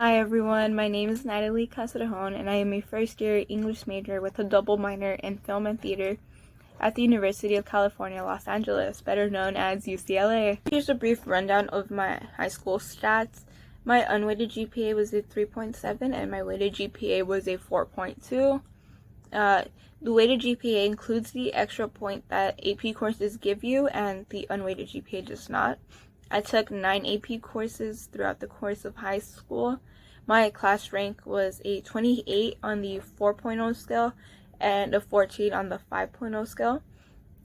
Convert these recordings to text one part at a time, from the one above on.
Hi everyone, my name is Nathaly and I am a first-year English major with a double minor in film and theater at the University of California, Los Angeles, better known as UCLA. Here's a brief rundown of my high school stats. My unweighted GPA was a 3.7 and my weighted GPA was a 4.2. The weighted GPA includes the extra point that AP courses give you, and the unweighted GPA does not. I took 9 AP courses throughout the course of high school. My class rank was a 28 on the 4.0 scale and a 14 on the 5.0 scale,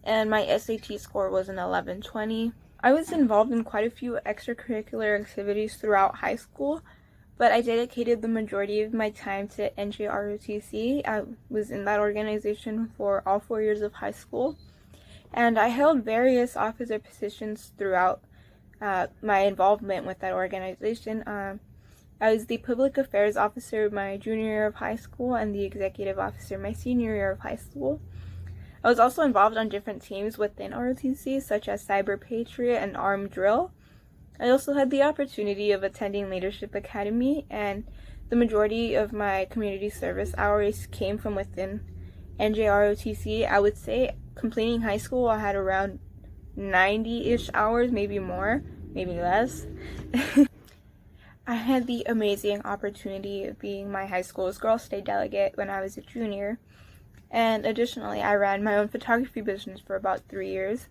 and my SAT score was an 1120. I was involved in quite a few extracurricular activities throughout high school, but I dedicated the majority of my time to NJROTC. I was in that organization for all 4 years of high school, and I held various officer positions throughout my involvement with that organization. I was the public affairs officer my junior year of high school and the executive officer my senior year of high school. I was also involved on different teams within ROTC, such as Cyber Patriot and Armed Drill. I also had the opportunity of attending Leadership Academy, and the majority of my community service hours came from within NJROTC. I would say completing high school, I had around 90-ish hours, maybe more, maybe less. I had the amazing opportunity of being my high school's Girl State Delegate when I was a junior, and additionally I ran my own photography business for about 3 years,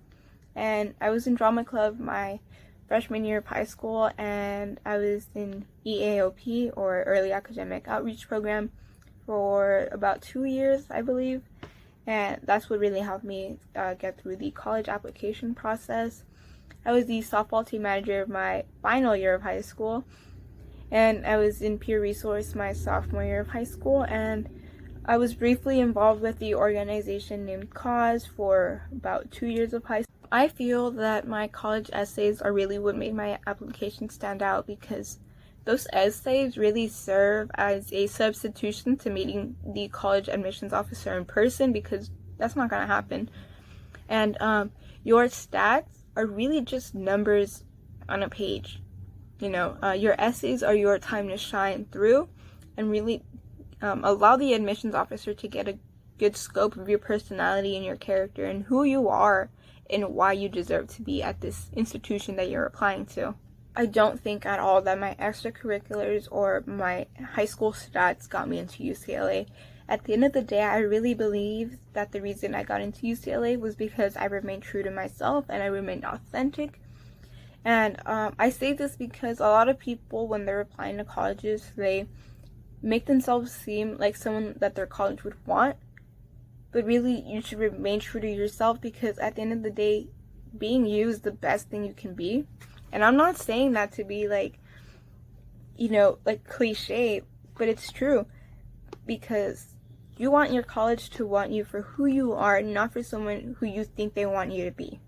and I was in drama club my freshman year of high school, and I was in EAOP, or Early Academic Outreach Program, for about 2 years, I believe, and that's what really helped me get through the college application process. I was the softball team manager of my final year of high school, and I was in peer resource my sophomore year of high school, and I was briefly involved with the organization named Cause for about 2 years of high school. I feel that my college essays are really what made my application stand out, because those essays really serve as a substitution to meeting the college admissions officer in person, because that's not going to happen. And your stats are really just numbers on a page. Your essays are your time to shine through and really allow the admissions officer to get a good scope of your personality and your character and who you are and why you deserve to be at this institution that you're applying to. I don't think at all that my extracurriculars or my high school stats got me into UCLA. At the end of the day, I really believe that the reason I got into UCLA was because I remained true to myself and I remained authentic. And I say this because a lot of people, when they're applying to colleges, they make themselves seem like someone that their college would want. But really, you should remain true to yourself, because at the end of the day, being you is the best thing you can be. And I'm not saying that to be like cliche, but it's true. Because you want your college to want you for who you are, not for someone who you think they want you to be.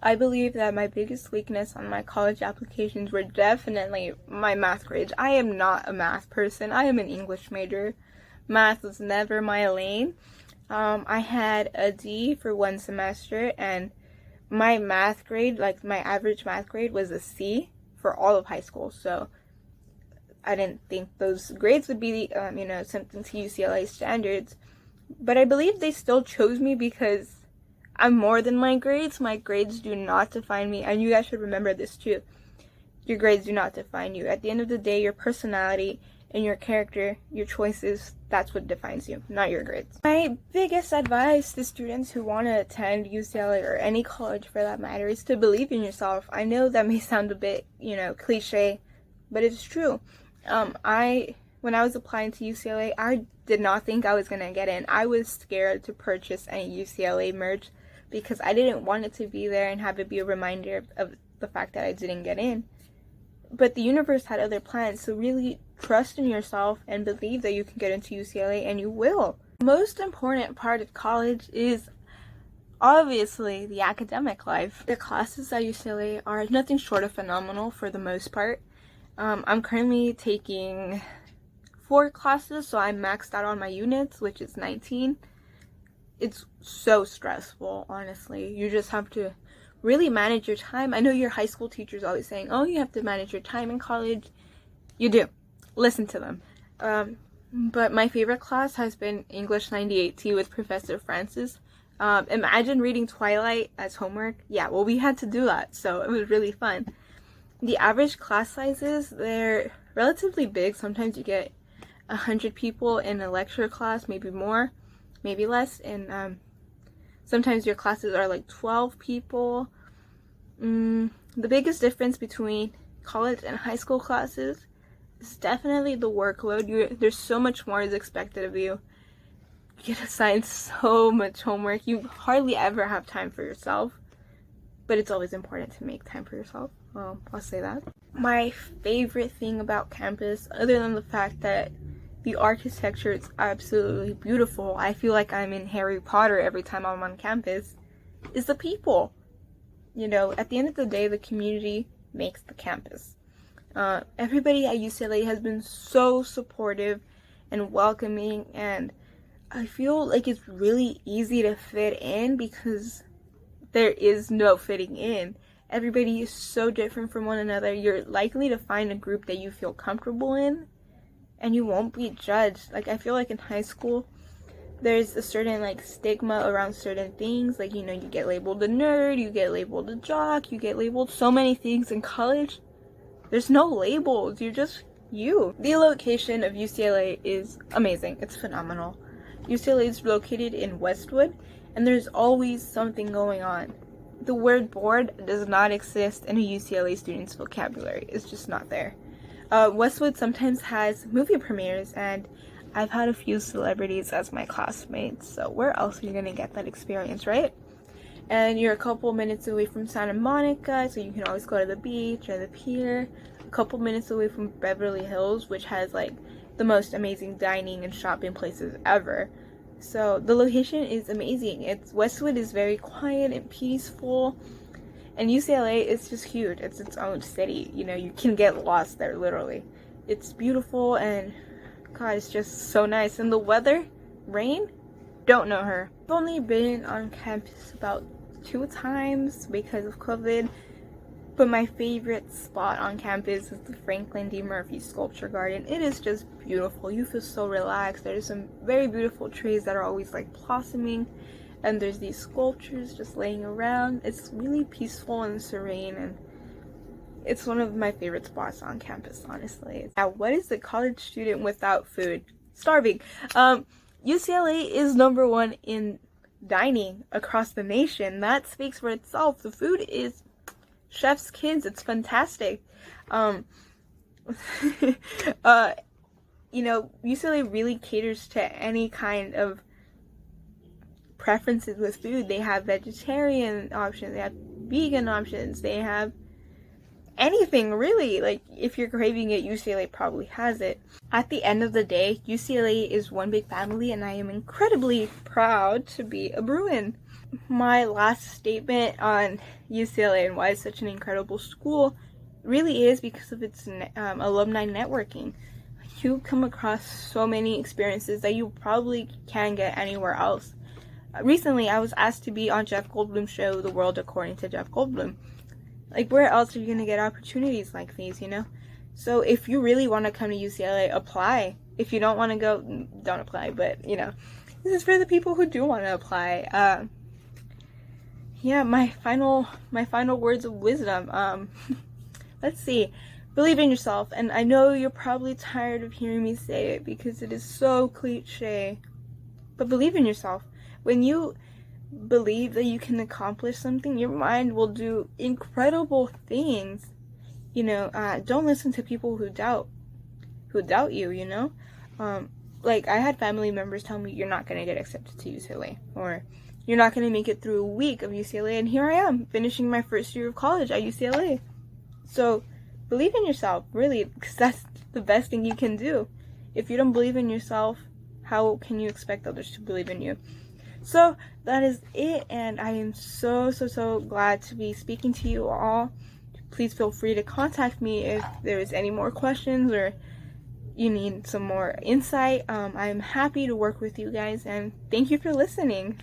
I believe that my biggest weakness on my college applications were definitely my math grades. I am not a math person. I am an English major. Math was never my lane. I had a D for one semester, and my math grade, like my average math grade, was a C for all of high school. So I didn't think those grades would be, something to UCLA standards. But I believe they still chose me because I'm more than my grades. My grades do not define me, and you guys should remember this too. Your grades do not define you. At the end of the day, your personality and your character, your choices, that's what defines you, not your grades. My biggest advice to students who want to attend UCLA or any college for that matter is to believe in yourself. I know that may sound a bit, cliche, but it's true. When I was applying to UCLA, I did not think I was going to get in. I was scared to purchase any UCLA merch because I didn't want it to be there and have it be a reminder of the fact that I didn't get in. But the universe had other plans, so really trust in yourself and believe that you can get into UCLA, and you will. The most important part of college is obviously the academic life. The classes at UCLA are nothing short of phenomenal for the most part. I'm currently taking 4 classes, so I'm maxed out on my units, which is 19. It's so stressful, honestly. You just have to really manage your time. I know your high school teacher's always saying, oh, you have to manage your time in college. You do. Listen to them. But my favorite class has been English 98T with Professor Francis. Imagine reading Twilight as homework. Yeah, well, we had to do that, so it was really fun. The average class sizes, they're relatively big. Sometimes you get 100 people in a lecture class, maybe more, maybe less, and sometimes your classes are like 12 people. The biggest difference between college and high school classes is definitely the workload. There's so much more is expected of you. You get assigned so much homework. You hardly ever have time for yourself, but it's always important to make time for yourself. Well, I'll say that. My favorite thing about campus, other than the fact that the architecture is absolutely beautiful, I feel like I'm in Harry Potter every time I'm on campus, is the people. You know, at the end of the day, the community makes the campus. Everybody at UCLA has been so supportive and welcoming, and I feel like it's really easy to fit in because there is no fitting in. Everybody is so different from one another. You're likely to find a group that you feel comfortable in, and you won't be judged. Like, I feel like in high school, there's a certain, like, stigma around certain things. Like, you know, you get labeled a nerd, you get labeled a jock, you get labeled so many things. In college, there's no labels. You're just you. The location of UCLA is amazing. It's phenomenal. UCLA is located in Westwood, and there's always something going on. The word bored does not exist in a UCLA student's vocabulary. It's just not there. Westwood sometimes has movie premieres, and I've had a few celebrities as my classmates, so where else are you going to get that experience, right? And you're a couple minutes away from Santa Monica, so you can always go to the beach or the pier. A couple minutes away from Beverly Hills, which has like the most amazing dining and shopping places ever. So the location is amazing. Westwood is very quiet and peaceful, and UCLA is just huge. It's its own city. You know, you can get lost there literally. It's beautiful, and God, it's just so nice. And the weather, rain, don't know her. I've only been on campus about 2 times because of COVID, but my favorite spot on campus is the Franklin D. Murphy Sculpture Garden. It is just beautiful. You feel so relaxed. There's some very beautiful trees that are always like blossoming, and there's these sculptures just laying around. It's really peaceful and serene, and it's one of my favorite spots on campus, honestly. Now, what is a college student without food? Starving. UCLA is #1 in dining across the nation. That speaks for itself. The food is chef's kids. It's fantastic. You know, UCLA really caters to any kind of preferences with food. They have vegetarian options, they have vegan options, they have anything really. Like, if you're craving it, UCLA probably has it. At the end of the day, UCLA is one big family, and I am incredibly proud to be a Bruin. My last statement on UCLA and why it's such an incredible school really is because of its alumni networking. You come across so many experiences that you probably can't get anywhere else. Recently, I was asked to be on Jeff Goldblum's show, The World According to Jeff Goldblum. Like, where else are you going to get opportunities like these, you know? So if you really want to come to UCLA, apply. If you don't want to go, don't apply. But, you know, this is for the people who do want to apply. Yeah, my final words of wisdom. Let's see. Believe in yourself. And I know you're probably tired of hearing me say it because it is so cliche. But believe in yourself. When you believe that you can accomplish something, your mind will do incredible things. You know, don't listen to people who doubt you, you know? Like, I had family members tell me, you're not going to get accepted to UCLA, or you're not going to make it through a week of UCLA, and here I am, finishing my first year of college at UCLA. So, believe in yourself, really, because that's the best thing you can do. If you don't believe in yourself, how can you expect others to believe in you? So, that is it, and I am so glad to be speaking to you all. Please feel free to contact me if there is any more questions or you need some more insight. I'm happy to work with you guys, and thank you for listening.